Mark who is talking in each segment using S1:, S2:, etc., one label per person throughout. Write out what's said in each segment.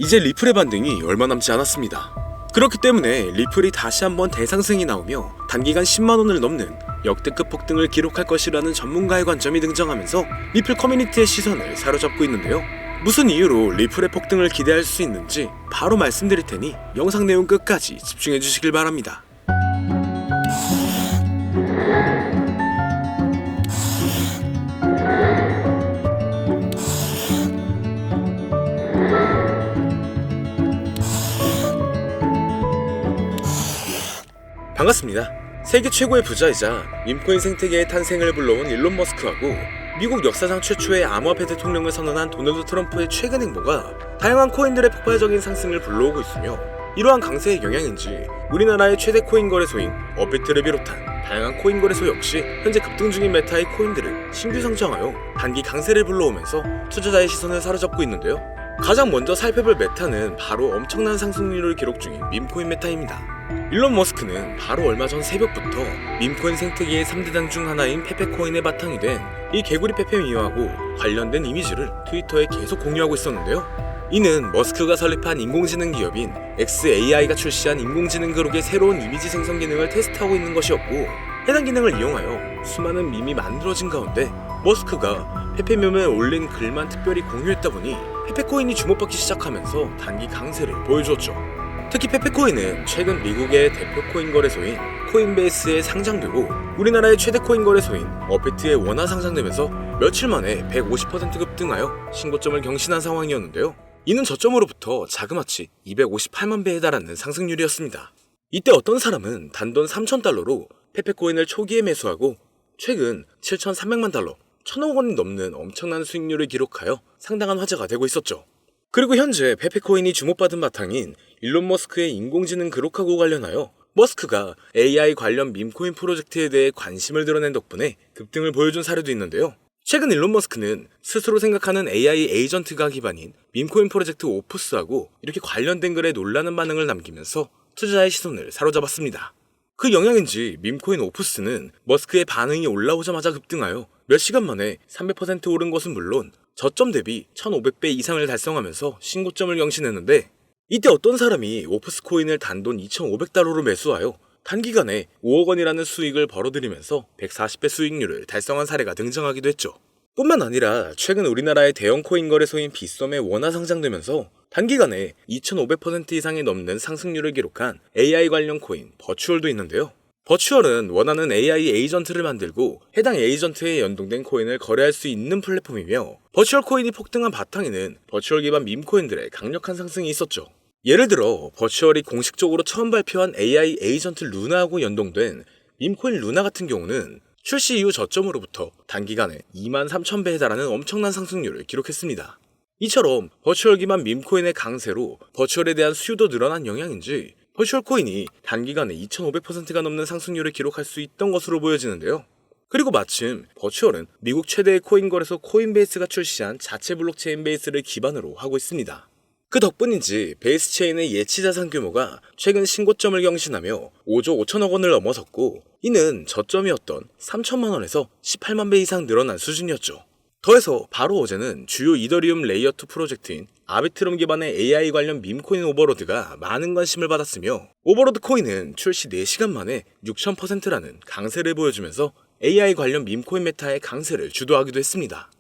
S1: 이제 리플의 반등이 얼마 남지 않았습니다. 그렇기 때문에 리플이 다시 한번 대상승이 나오며 단기간 10만원을 넘는 역대급 폭등을 기록할 것이라는 전문가의 관점이 등장하면서 리플 커뮤니티의 시선을 사로잡고 있는데요. 무슨 이유로 리플의 폭등을 기대할 수 있는지 바로 말씀드릴 테니 영상 내용 끝까지 집중해 주시길 바랍니다. 반갑습니다. 세계 최고의 부자이자 밈코인 생태계의 탄생을 불러온 일론 머스크하고 미국 역사상 최초의 암호화폐 대통령을 선언한 도널드 트럼프의 최근 행보가 다양한 코인들의 폭발적인 상승을 불러오고 있으며, 이러한 강세의 영향인지 우리나라의 최대 코인 거래소인 업비트를 비롯한 다양한 코인 거래소 역시 현재 급등 중인 메타의 코인들을 신규 상장하여 단기 강세를 불러오면서 투자자의 시선을 사로잡고 있는데요. 가장 먼저 살펴볼 메타는 바로 엄청난 상승률을 기록 중인 밈코인 메타입니다. 일론 머스크는 바로 얼마 전 새벽부터 밈코인 생태계의 3대장 중 하나인 페페코인의 바탕이 된 이 개구리 페페미와하고 관련된 이미지를 트위터에 계속 공유하고 있었는데요. 이는 머스크가 설립한 인공지능 기업인 xAI가 출시한 인공지능 그룹의 새로운 이미지 생성 기능을 테스트하고 있는 것이었고, 해당 기능을 이용하여 수많은 밈이 만들어진 가운데 머스크가 페페밈에 올린 글만 특별히 공유했다 보니 페페코인이 주목받기 시작하면서 단기 강세를 보여주었죠. 특히 페페코인은 최근 미국의 대표 코인 거래소인 코인베이스에 상장되고 우리나라의 최대 코인 거래소인 업비트에 원화 상장되면서 며칠 만에 150% 급등하여 신고점을 경신한 상황이었는데요. 이는 저점으로부터 자그마치 258만 배에 달하는 상승률이었습니다. 이때 어떤 사람은 단돈 3,000달러로 페페코인을 초기에 매수하고 최근 7,300만 달러, 1,000억 원이 넘는 엄청난 수익률을 기록하여 상당한 화제가 되고 있었죠. 그리고 현재 페페코인이 주목받은 바탕인 일론 머스크의 인공지능 그룹하고 관련하여 머스크가 AI 관련 밈코인 프로젝트에 대해 관심을 드러낸 덕분에 급등을 보여준 사례도 있는데요. 최근 일론 머스크는 스스로 생각하는 AI 에이전트가 기반인 밈코인 프로젝트 오프스하고 이렇게 관련된 글에 놀라는 반응을 남기면서 투자자의 시선을 사로잡았습니다. 그 영향인지 밈코인 오프스는 머스크의 반응이 올라오자마자 급등하여 몇 시간 만에 300% 오른 것은 물론 저점 대비 1500배 이상을 달성하면서 신고점을 경신했는데, 이때 어떤 사람이 오프스 코인을 단돈 2500달러로 매수하여 단기간에 5억 원이라는 수익을 벌어들이면서 140배 수익률을 달성한 사례가 등장하기도 했죠. 뿐만 아니라 최근 우리나라의 대형 코인 거래소인 빗썸에 원화 상장되면서 단기간에 2500% 이상이 넘는 상승률을 기록한 AI 관련 코인 버추얼도 있는데요. 버추얼은 원하는 AI 에이전트를 만들고 해당 에이전트에 연동된 코인을 거래할 수 있는 플랫폼이며, 버추얼 코인이 폭등한 바탕에는 버추얼 기반 밈코인들의 강력한 상승이 있었죠. 예를 들어 버추얼이 공식적으로 처음 발표한 AI 에이전트 루나하고 연동된 밈코인 루나 같은 경우는 출시 이후 저점으로부터 단기간에 23,000배에 달하는 엄청난 상승률을 기록했습니다. 이처럼 버추얼 기반 밈코인의 강세로 버추얼에 대한 수요도 늘어난 영향인지 버추얼 코인이 단기간에 2500%가 넘는 상승률을 기록할 수 있던 것으로 보여지는데요. 그리고 마침 버추얼은 미국 최대의 코인 거래소 코인베이스가 출시한 자체 블록체인 베이스를 기반으로 하고 있습니다. 그 덕분인지 베이스 체인의 예치 자산 규모가 최근 신고점을 경신하며 5조 5천억 원을 넘어섰고, 이는 저점이었던 3천만 원에서 18만 배 이상 늘어난 수준이었죠. 더해서 바로 어제는 주요 이더리움 레이어2 프로젝트인 아비트럼 기반의 AI 관련 밈코인 오버로드가 많은 관심을 받았으며, 오버로드 코인은 출시 4시간 만에 6000%라는 강세를 보여주면서 AI 관련 밈코인 메타의 강세를 주도하기도 했습니다.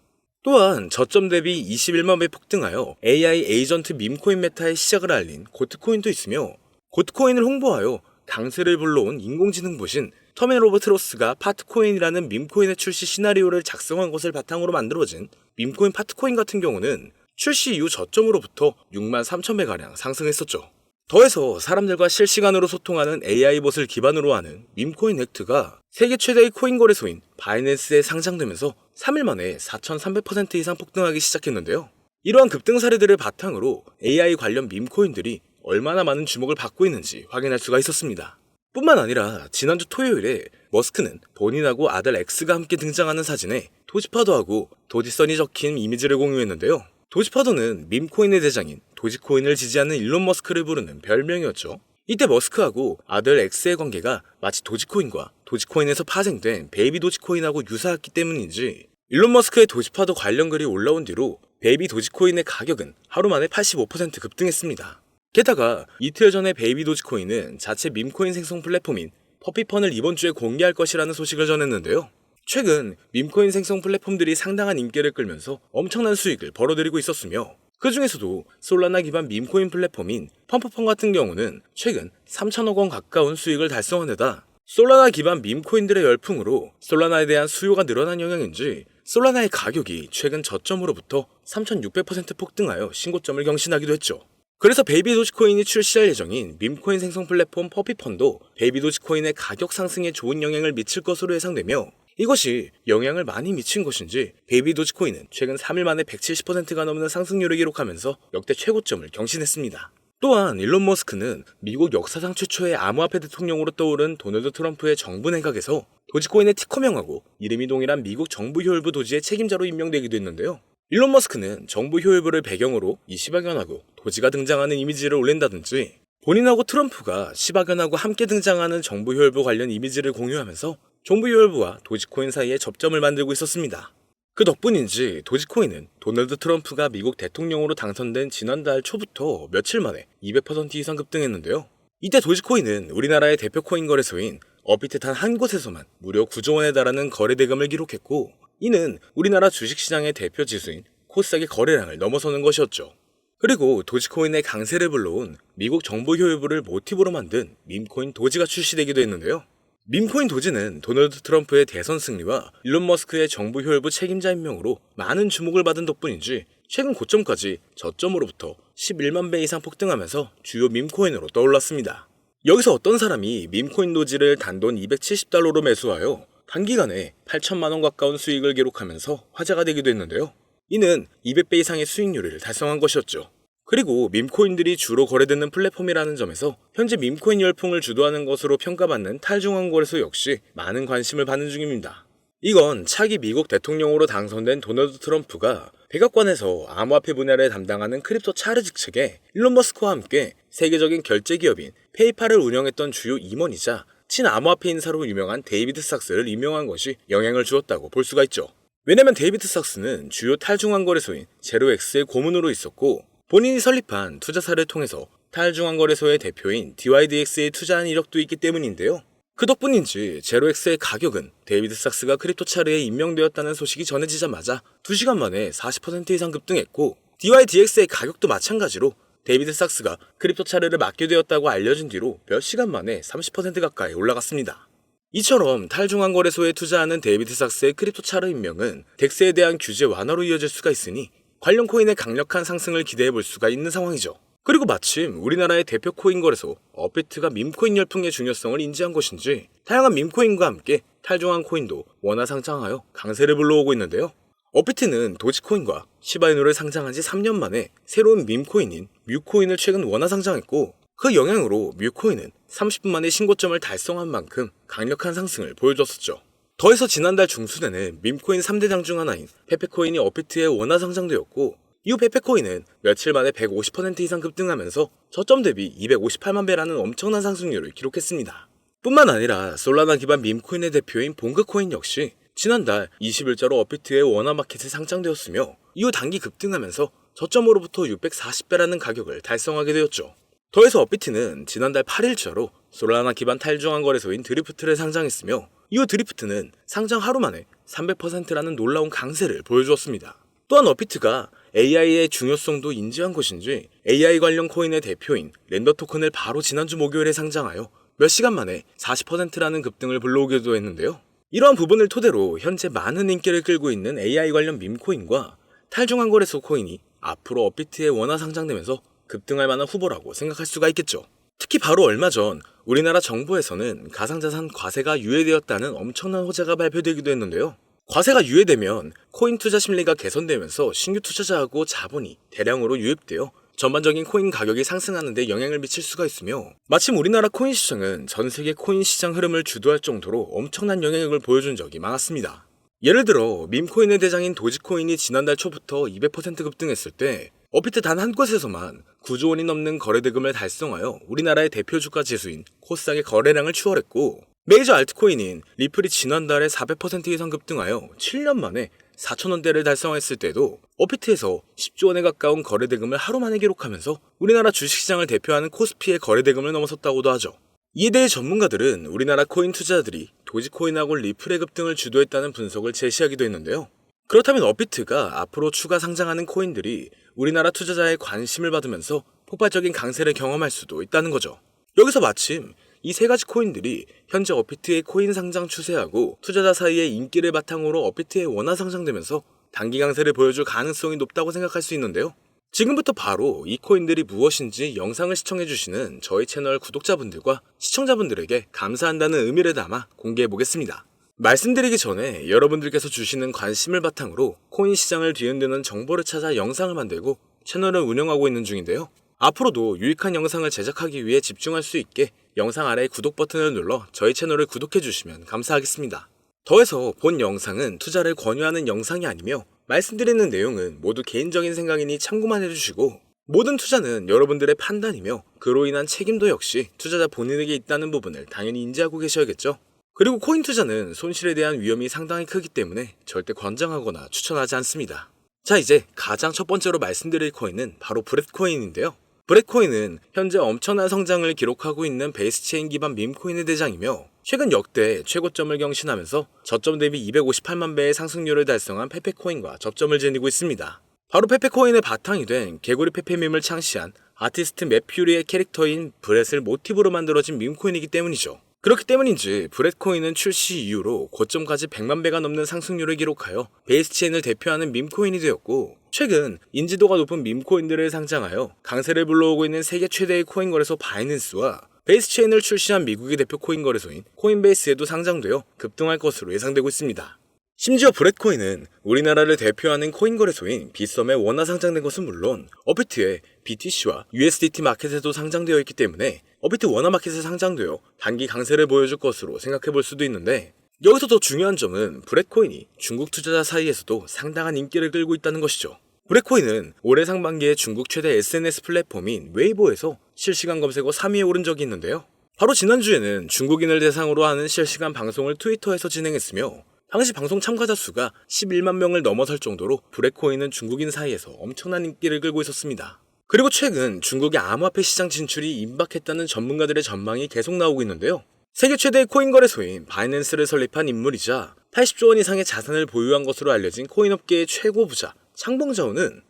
S1: 또한 저점 대비 21만 배 폭등하여 AI 에이전트 밈코인 메타의 시작을 알린 고트코인도 있으며, 고트코인을 홍보하여 강세를 불러온 인공지능 보신 터멘 오브 트로스가 파트코인이라는 밈코인의 출시 시나리오를 작성한 것을 바탕으로 만들어진 밈코인 파트코인 같은 경우는 출시 이후 저점으로부터 63,000배가량 상승했었죠. 더해서 사람들과 실시간으로 소통하는 AI봇을 기반으로 하는 밈코인 액트가 세계 최대의 코인 거래소인 바이낸스에 상장되면서 3일 만에 4300% 이상 폭등하기 시작했는데요. 이러한 급등 사례들을 바탕으로 AI 관련 밈코인들이 얼마나 많은 주목을 받고 있는지 확인할 수가 있었습니다. 뿐만 아니라 지난주 토요일에 머스크는 본인하고 아들 엑스가 함께 등장하는 사진에 도지파도하고 도지선이 적힌 이미지를 공유했는데요. 도지파도는 밈코인의 대장인 도지코인을 지지하는 일론 머스크를 부르는 별명이었죠. 이때 머스크하고 아들 엑스의 관계가 마치 도지코인과 도지코인에서 파생된 베이비 도지코인하고 유사했기 때문인지 일론 머스크의 도지파도 관련 글이 올라온 뒤로 베이비 도지코인의 가격은 하루 만에 85% 급등했습니다. 게다가 이틀 전에 베이비 도지코인은 자체 밈코인 생성 플랫폼인 퍼피펀을 이번 주에 공개할 것이라는 소식을 전했는데요. 최근 밈코인 생성 플랫폼들이 상당한 인기를 끌면서 엄청난 수익을 벌어들이고 있었으며 그 중에서도 솔라나 기반 밈코인 플랫폼인 펌프펀 같은 경우는 최근 3천억 원 가까운 수익을 달성한 데다 솔라나 기반 밈코인들의 열풍으로 솔라나에 대한 수요가 늘어난 영향인지 솔라나의 가격이 최근 저점으로부터 3600% 폭등하여 신고점을 경신하기도 했죠. 그래서 베이비 도지코인이 출시할 예정인 밈코인 생성 플랫폼 퍼피펀도 베이비 도지코인의 가격 상승에 좋은 영향을 미칠 것으로 예상되며 이것이 영향을 많이 미친 것인지 베이비 도지코인은 최근 3일 만에 170%가 넘는 상승률을 기록하면서 역대 최고점을 경신했습니다. 또한 일론 머스크는 미국 역사상 최초의 암호화폐 대통령으로 떠오른 도널드 트럼프의 정부 내각에서 도지코인의 티커명하고 이름이 동일한 미국 정부 효율부 도지의 책임자로 임명되기도 했는데요. 일론 머스크는 정부 효율부를 배경으로 이 시바견하고 도지가 등장하는 이미지를 올린다든지 본인하고 트럼프가 시바견하고 함께 등장하는 정부 효율부 관련 이미지를 공유하면서 정부 효율부와 도지코인 사이에 접점을 만들고 있었습니다. 그 덕분인지 도지코인은 도널드 트럼프가 미국 대통령으로 당선된 지난달 초부터 며칠 만에 200% 이상 급등했는데요. 이때 도지코인은 우리나라의 대표 코인 거래소인 업비트 단 한 곳에서만 무려 9조 원에 달하는 거래 대금을 기록했고 이는 우리나라 주식시장의 대표 지수인 코스닥의 거래량을 넘어서는 것이었죠. 그리고 도지코인의 강세를 불러온 미국 정부 효율부를 모티브로 만든 밈코인 도지가 출시되기도 했는데요. 밈코인 도지는 도널드 트럼프의 대선 승리와 일론 머스크의 정부 효율부 책임자 임명으로 많은 주목을 받은 덕분인지 최근 고점까지 저점으로부터 11만 배 이상 폭등하면서 주요 밈코인으로 떠올랐습니다. 여기서 어떤 사람이 밈코인 도지를 단돈 270달러로 매수하여 단기간에 8천만 원 가까운 수익을 기록하면서 화제가 되기도 했는데요. 이는 200배 이상의 수익률을 달성한 것이었죠. 그리고 밈코인들이 주로 거래되는 플랫폼이라는 점에서 현재 밈코인 열풍을 주도하는 것으로 평가받는 탈중앙 거래소 역시 많은 관심을 받는 중입니다. 이건 차기 미국 대통령으로 당선된 도널드 트럼프가 백악관에서 암호화폐 분야를 담당하는 크립토 차르직 측에 일론 머스크와 함께 세계적인 결제 기업인 페이팔을 운영했던 주요 임원이자 친암호화폐 인사로 유명한 데이비드 삭스를 임명한 것이 영향을 주었다고 볼 수가 있죠. 왜냐면 데이비드 삭스는 주요 탈중앙 거래소인 제로엑스의 고문으로 있었고 본인이 설립한 투자사를 통해서 탈중앙 거래소의 대표인 DYDX에 투자한 이력도 있기 때문인데요. 그 덕분인지 제로엑스의 가격은 데이비드 삭스가 크립토차르에 임명되었다는 소식이 전해지자마자 2시간 만에 40% 이상 급등했고 DYDX의 가격도 마찬가지로 데이비드 삭스가 크립토차르를 맡게 되었다고 알려진 뒤로 몇 시간 만에 30% 가까이 올라갔습니다. 이처럼 탈중앙 거래소에 투자하는 데이비드 삭스의 크립토차르 임명은 덱스에 대한 규제 완화로 이어질 수가 있으니 관련 코인의 강력한 상승을 기대해 볼 수가 있는 상황이죠. 그리고 마침 우리나라의 대표 코인 거래소 업비트가 밈코인 열풍의 중요성을 인지한 것인지 다양한 밈코인과 함께 탈중앙 코인도 원화 상장하여 강세를 불러오고 있는데요. 업비트는 도지코인과 시바이누를 상장한 지 3년 만에 새로운 밈코인인 뮤코인을 최근 원화 상장했고 그 영향으로 뮤코인은 30분 만에 신고점을 달성한 만큼 강력한 상승을 보여줬었죠. 더해서 지난달 중순에는 밈코인 3대장 중 하나인 페페코인이 업비트에 원화 상장되었고 이후 페페코인은 며칠 만에 150% 이상 급등하면서 저점 대비 258만 배라는 엄청난 상승률을 기록했습니다. 뿐만 아니라 솔라나 기반 밈코인의 대표인 봉그코인 역시 지난달 20일자로 업비트의 원화 마켓에 상장되었으며 이후 단기 급등하면서 저점으로부터 640배라는 가격을 달성하게 되었죠. 더해서 업비트는 지난달 8일자로 솔라나 기반 탈중앙 거래소인 드리프트를 상장했으며 이후 드리프트는 상장 하루 만에 300%라는 놀라운 강세를 보여주었습니다. 또한 업비트가 AI의 중요성도 인지한 것인지 AI 관련 코인의 대표인 렌더 토큰을 바로 지난주 목요일에 상장하여 몇 시간 만에 40%라는 급등을 불러오기도 했는데요. 이러한 부분을 토대로 현재 많은 인기를 끌고 있는 AI 관련 밈코인과 탈중앙 거래소 코인이 앞으로 업비트에 원화 상장되면서 급등할 만한 후보라고 생각할 수가 있겠죠. 특히 바로 얼마 전 우리나라 정부에서는 가상자산 과세가 유예되었다는 엄청난 호재가 발표되기도 했는데요. 과세가 유예되면 코인 투자 심리가 개선되면서 신규 투자자하고 자본이 대량으로 유입되어 전반적인 코인 가격이 상승하는 데 영향을 미칠 수가 있으며 마침 우리나라 코인 시장은 전 세계 코인 시장 흐름을 주도할 정도로 엄청난 영향력을 보여준 적이 많았습니다. 예를 들어 밈코인의 대장인 도지코인이 지난달 초부터 200% 급등했을 때 업비트 단 한 곳에서만 9조 원이 넘는 거래대금을 달성하여 우리나라의 대표 주가 지수인 코스닥의 거래량을 추월했고 메이저 알트코인인 리플이 지난달에 400% 이상 급등하여 7년 만에 4,000원대를 달성했을 때도 업비트에서 10조 원에 가까운 거래대금을 하루 만에 기록하면서 우리나라 주식시장을 대표하는 코스피의 거래대금을 넘어섰다고도 하죠. 이에 대해 전문가들은 우리나라 코인 투자자들이 도지코인하고 리플의 급 등을 주도했다는 분석을 제시하기도 했는데요. 그렇다면 업비트가 앞으로 추가 상장하는 코인들이 우리나라 투자자의 관심을 받으면서 폭발적인 강세를 경험할 수도 있다는 거죠. 여기서 마침 이 세 가지 코인들이 현재 업비트의 코인 상장 추세하고 투자자 사이의 인기를 바탕으로 업비트에 원화 상장되면서 단기 강세를 보여줄 가능성이 높다고 생각할 수 있는데요. 지금부터 바로 이 코인들이 무엇인지 영상을 시청해주시는 저희 채널 구독자분들과 시청자분들에게 감사한다는 의미를 담아 공개해보겠습니다. 말씀드리기 전에 여러분들께서 주시는 관심을 바탕으로 코인 시장을 뒤흔드는 정보를 찾아 영상을 만들고 채널을 운영하고 있는 중인데요. 앞으로도 유익한 영상을 제작하기 위해 집중할 수 있게 영상 아래 구독 버튼을 눌러 저희 채널을 구독해주시면 감사하겠습니다. 더해서 본 영상은 투자를 권유하는 영상이 아니며 말씀드리는 내용은 모두 개인적인 생각이니 참고만 해주시고 모든 투자는 여러분들의 판단이며 그로 인한 책임도 역시 투자자 본인에게 있다는 부분을 당연히 인지하고 계셔야겠죠. 그리고 코인 투자는 손실에 대한 위험이 상당히 크기 때문에 절대 권장하거나 추천하지 않습니다. 자, 이제 가장 첫 번째로 말씀드릴 코인은 바로 브렛코인인데요. 브렛코인은 현재 엄청난 성장을 기록하고 있는 베이스체인 기반 밈코인의 대장이며 최근 역대 최고점을 경신하면서 저점 대비 258만 배의 상승률을 달성한 페페코인과 접점을 지니고 있습니다. 바로 페페코인의 바탕이 된 개구리 페페밈을 창시한 아티스트 맷퓨리의 캐릭터인 브렛을 모티브로 만들어진 밈코인이기 때문이죠. 그렇기 때문인지 브렛코인은 출시 이후로 고점까지 100만 배가 넘는 상승률을 기록하여 베이스체인을 대표하는 밈코인이 되었고 최근 인지도가 높은 밈코인들을 상장하여 강세를 불러오고 있는 세계 최대의 코인 거래소 바이낸스와 베이스체인을 출시한 미국의 대표 코인 거래소인 코인베이스에도 상장되어 급등할 것으로 예상되고 있습니다. 심지어 브렛코인은 우리나라를 대표하는 코인 거래소인 빗썸에 원화 상장된 것은 물론 업비트의 BTC와 USDT 마켓에도 상장되어 있기 때문에 업비트 원화 마켓에 상장되어 단기 강세를 보여줄 것으로 생각해 볼 수도 있는데 여기서 더 중요한 점은 브렛코인이 중국 투자자 사이에서도 상당한 인기를 끌고 있다는 것이죠. 브렛코인은 올해 상반기에 중국 최대 SNS 플랫폼인 웨이보에서 실시간 검색어 3위에 오른 적이 있는데요. 바로 지난주에는 중국인을 대상으로 하는 실시간 방송을 트위터에서 진행했으며 당시 방송 참가자 수가 11만 명을 넘어설 정도로 브렛코인은 중국인 사이에서 엄청난 인기를 끌고 있었습니다. 그리고 최근 중국의 암호화폐 시장 진출이 임박했다는 전문가들의 전망이 계속 나오고 있는데요. 세계 최대의 코인 거래소인 바이낸스를 설립한 인물이자 80조 원 이상의 자산을 보유한 것으로 알려진 코인업계의 최고 부자 창봉자오는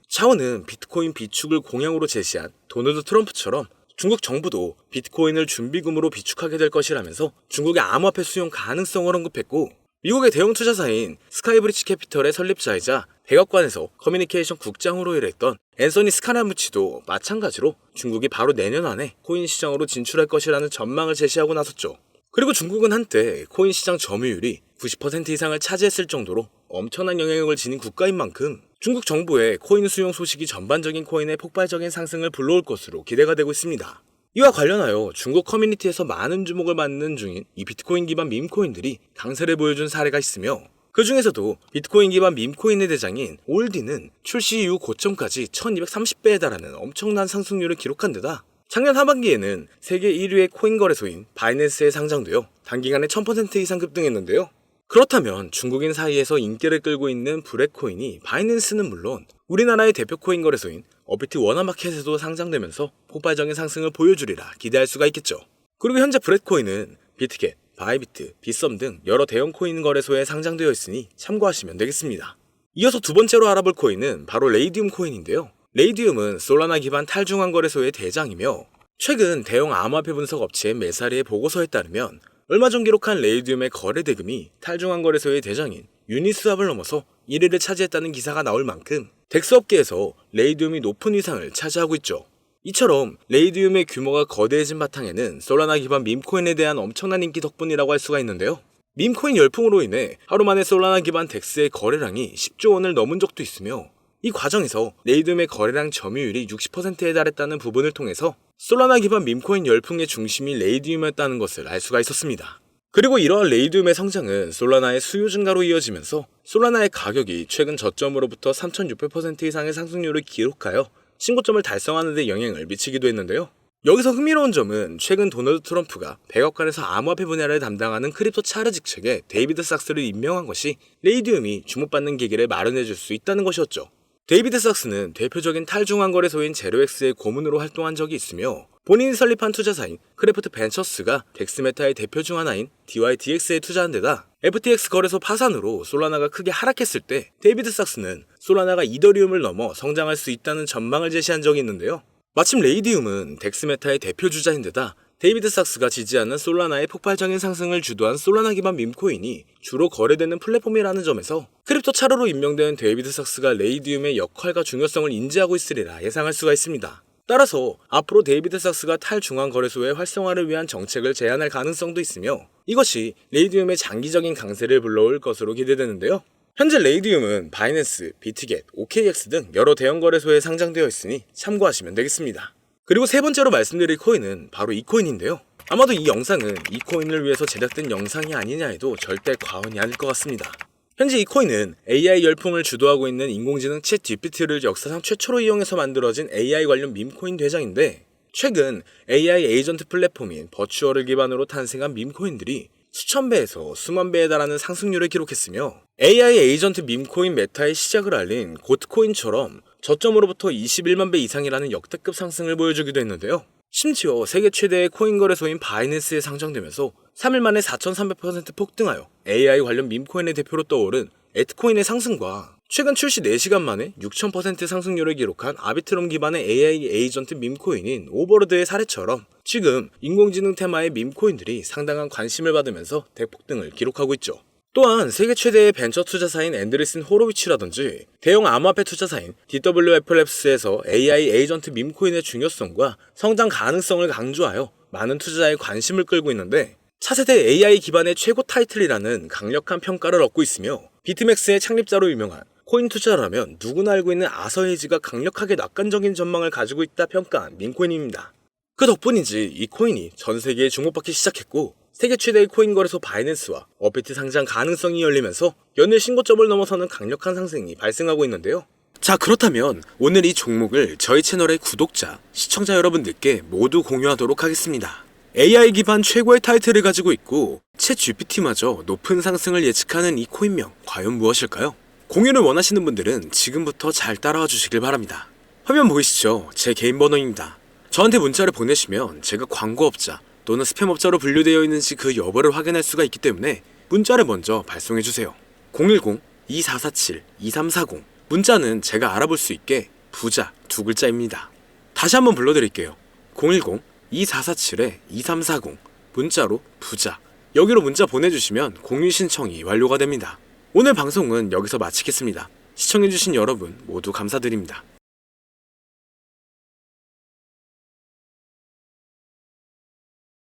S1: 비트코인 비축을 공약으로 제시한 도널드 트럼프처럼 중국 정부도 비트코인을 준비금으로 비축하게 될 것이라면서 중국의 암호화폐 수용 가능성을 언급했고 미국의 대형 투자사인 스카이브리지 캐피털의 설립자이자 백악관에서 커뮤니케이션 국장으로 일했던 앤서니 스카나무치도 마찬가지로 중국이 바로 내년 안에 코인 시장으로 진출할 것이라는 전망을 제시하고 나섰죠. 그리고 중국은 한때 코인 시장 점유율이 90% 이상을 차지했을 정도로 엄청난 영향력을 지닌 국가인 만큼 중국 정부의 코인 수용 소식이 전반적인 코인의 폭발적인 상승을 불러올 것으로 기대가 되고 있습니다. 이와 관련하여 중국 커뮤니티에서 많은 주목을 받는 중인 이 비트코인 기반 밈코인들이 강세를 보여준 사례가 있으며 그 중에서도 비트코인 기반 밈코인의 대장인 올디는 출시 이후 고점까지 1230배에 달하는 엄청난 상승률을 기록한 데다 작년 하반기에는 세계 1위의 코인 거래소인 바이낸스에 상장되어 단기간에 1000% 이상 급등했는데요. 그렇다면 중국인 사이에서 인기를 끌고 있는 브렛코인이 바이낸스는 물론 우리나라의 대표 코인 거래소인 업비트 원화마켓에도 상장되면서 폭발적인 상승을 보여주리라 기대할 수가 있겠죠. 그리고 현재 브렛코인은 비트겟, 바이비트, 빗썸 등 여러 대형 코인 거래소에 상장되어 있으니 참고하시면 되겠습니다. 이어서 두 번째로 알아볼 코인은 바로 레이디움 코인인데요. 레이디움은 솔라나 기반 탈중앙 거래소의 대장이며 최근 대형 암호화폐 분석 업체 메사리의 보고서에 따르면 얼마 전 기록한 레이디움의 거래 대금이 탈중앙 거래소의 대장인 유니스왑을 넘어서 1위를 차지했다는 기사가 나올 만큼 덱스 업계에서 레이디움이 높은 위상을 차지하고 있죠. 이처럼 레이디움의 규모가 거대해진 바탕에는 솔라나 기반 밈코인에 대한 엄청난 인기 덕분이라고 할 수가 있는데요. 밈코인 열풍으로 인해 하루 만에 솔라나 기반 덱스의 거래량이 10조 원을 넘은 적도 있으며 이 과정에서 레이디움의 거래량 점유율이 60%에 달했다는 부분을 통해서 솔라나 기반 밈코인 열풍의 중심이 레이디움이었다는 것을 알 수가 있었습니다. 그리고 이러한 레이디움의 성장은 솔라나의 수요 증가로 이어지면서 솔라나의 가격이 최근 저점으로부터 3600% 이상의 상승률을 기록하여 신고점을 달성하는 데 영향을 미치기도 했는데요. 여기서 흥미로운 점은 최근 도널드 트럼프가 백악관에서 암호화폐 분야를 담당하는 크립토 차르 직책에 데이비드 삭스를 임명한 것이 레이디움이 주목받는 계기를 마련해줄 수 있다는 것이었죠. 데이비드 삭스는 대표적인 탈중앙거래소인 제로엑스의 고문으로 활동한 적이 있으며 본인이 설립한 투자사인 크래프트 벤처스가 덱스메타의 대표 중 하나인 DYDX에 투자한 데다 FTX 거래소 파산으로 솔라나가 크게 하락했을 때 데이비드 삭스는 솔라나가 이더리움을 넘어 성장할 수 있다는 전망을 제시한 적이 있는데요. 마침 레이디움은 덱스메타의 대표 주자인데다 데이비드 삭스가 지지하는 솔라나의 폭발적인 상승을 주도한 솔라나 기반 밈코인이 주로 거래되는 플랫폼이라는 점에서 크립토 차르로 임명된 데이비드 삭스가 레이디움의 역할과 중요성을 인지하고 있으리라 예상할 수가 있습니다. 따라서 앞으로 데이비드 삭스가 탈중앙거래소의 활성화를 위한 정책을 제안할 가능성도 있으며 이것이 레이디움의 장기적인 강세를 불러올 것으로 기대되는데요. 현재 레이디움은 바이낸스, 비트겟, OKX 등 여러 대형 거래소에 상장되어 있으니 참고하시면 되겠습니다. 그리고 세 번째로 말씀드릴 코인은 바로 이 코인인데요. 아마도 이 영상은 이 코인을 위해서 제작된 영상이 아니냐 해도 절대 과언이 아닐 것 같습니다. 현재 이 코인은 AI 열풍을 주도하고 있는 인공지능 챗 GPT를 역사상 최초로 이용해서 만들어진 AI 관련 밈코인 대장인데 최근 AI 에이전트 플랫폼인 버추얼을 기반으로 탄생한 밈코인들이 수천 배에서 수만 배에 달하는 상승률을 기록했으며 AI 에이전트 밈코인 메타의 시작을 알린 고트코인처럼 저점으로부터 21만 배 이상이라는 역대급 상승을 보여주기도 했는데요. 심지어 세계 최대의 코인 거래소인 바이낸스에 상장되면서 3일 만에 4,300% 폭등하여 AI 관련 밈코인의 대표로 떠오른 에트코인의 상승과 최근 출시 4시간 만에 6,000% 상승률을 기록한 아비트럼 기반의 AI 에이전트 밈코인인 오버로드의 사례처럼 지금 인공지능 테마의 밈코인들이 상당한 관심을 받으면서 대폭등을 기록하고 있죠. 또한 세계 최대의 벤처 투자사인 앤드리슨 호로위치라든지 대형 암호화폐 투자사인 DWFLabs에서 AI 에이전트 밈코인의 중요성과 성장 가능성을 강조하여 많은 투자자의 관심을 끌고 있는데 차세대 AI 기반의 최고 타이틀이라는 강력한 평가를 얻고 있으며 비트맥스의 창립자로 유명한 코인 투자라면 누구나 알고 있는 아서헤이지가 강력하게 낙관적인 전망을 가지고 있다 평가한 밈코인입니다. 그 덕분인지 이 코인이 전 세계에 주목받기 시작했고 세계 최대의 코인 거래소 바이낸스와 업비트 상장 가능성이 열리면서 연일 신고점을 넘어서는 강력한 상승이 발생하고 있는데요. 자, 그렇다면 오늘 이 종목을 저희 채널의 구독자, 시청자 여러분들께 모두 공유하도록 하겠습니다. AI 기반 최고의 타이틀을 가지고 있고 챗 GPT마저 높은 상승을 예측하는 이 코인명 과연 무엇일까요? 공유를 원하시는 분들은 지금부터 잘 따라와 주시길 바랍니다. 화면 보이시죠? 제 개인 번호입니다. 저한테 문자를 보내시면 제가 광고업자 또는 스팸업자로 분류되어 있는지 그 여부를 확인할 수가 있기 때문에 문자를 먼저 발송해주세요. 010-2447-2340 문자는 제가 알아볼 수 있게 부자 2글자입니다. 다시 한번 불러드릴게요. 010-2447-2340 문자로 부자 여기로 문자 보내주시면 공유 신청이 완료가 됩니다. 오늘 방송은 여기서 마치겠습니다. 시청해주신 여러분 모두 감사드립니다.